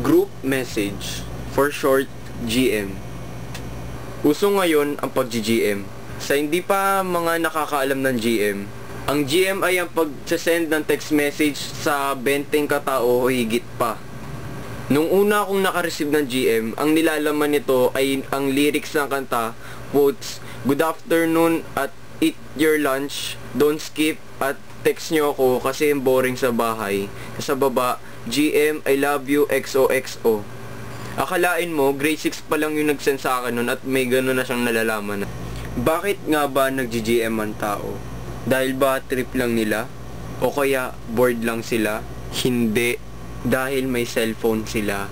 Group Message, for short, GM. Uso ngayon ang pag-GM. Sa hindi pa mga nakakaalam ng GM, ang GM ay ang pag-send ng text message sa 20 katao o higit pa. Nung una akong nakareceive ng GM, ang nilalaman nito ay ang lyrics ng kanta, quotes, "Good afternoon at eat your lunch, don't skip at text nyo ako kasi boring sa bahay." Sa baba, "GM, I love you, XOXO." Akalain mo, grade 6 pa lang yung nag-send sa akin nun at may gano'n na siyang nalalaman. Bakit nga ba nag-GM ang tao? Dahil ba trip lang nila? O kaya bored lang sila? Hindi. Dahil may cellphone sila.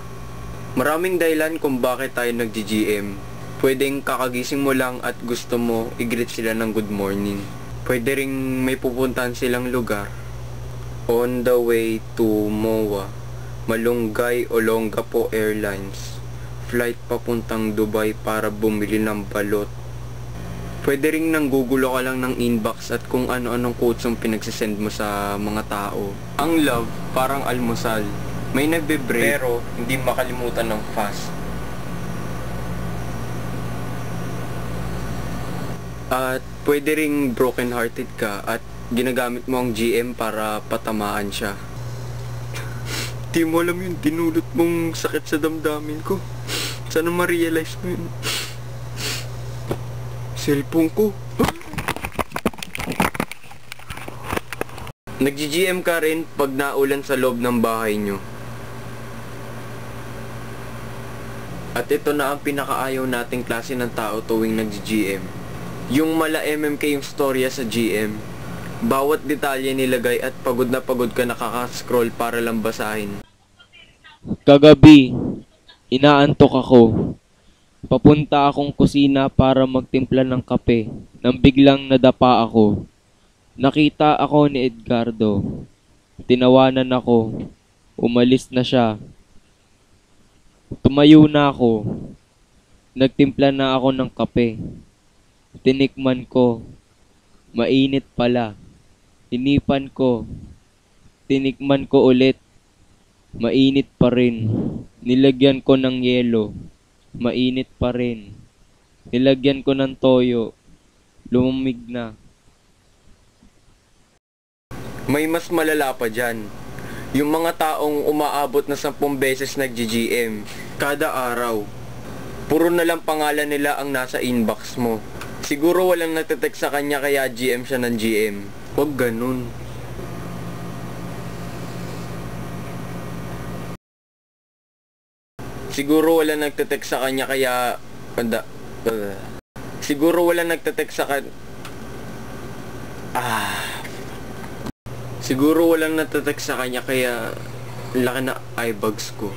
Maraming dahilan kung bakit tayo nag-GM. Pwedeng kakagising mo lang at gusto mo i-greet sila ng good morning. Pwede ring may pupuntahan silang lugar. On the way to MOA, Malunggay Olongapo Airlines, flight papuntang Dubai para bumili ng balot. Pwede ring nanggugulo ka lang ng inbox at kung ano-anong quotes ang pinagsisend mo sa mga tao. Ang love, parang almusal. May nagbe-break, pero hindi makalimutan ng fast. At pwede ring broken hearted ka at ginagamit mo ang GM para patamaan siya. Di mo alam yun, dinulot mong sakit sa damdamin ko. Sana ma-realize mo yun. Cellphone ko. Nag-GM ka rin pag naulan sa loob ng bahay nyo. At ito na ang pinakaayaw nating klase ng tao tuwing nag-GM. Yung mala MMK yung storya sa GM. Bawat detalye nilagay at pagod na pagod ka nakaka-scroll para lang basahin. Kagabi, inaantok ako. Papunta akong kusina para magtimpla ng kape nang biglang nadapa ako. Nakita ako ni Edgardo. Tinawanan ako. Umalis na siya. Tumayo na ako. Nagtimpla na ako ng kape. Tinikman ko. Mainit pala. Inipan ko. Tinikman ko ulit. Mainit pa rin. Nilagyan ko ng yelo. Mainit pa rin. Nilagyan ko ng toyo. Lumamig na. May mas malala pa dyan. Yung mga taong umaabot na 10 beses nag-GM kada araw. Puro na lang pangalan nila ang nasa inbox mo. Siguro walang nagte-text sa kanya kaya GM siya ng GM. Huwag ganun. Siguro walang nagte-text sa kanya kaya... Siguro walang nagte-text sa kanya... Siguro walang nagte-text sa kanya kaya... Laki na eyebags ko.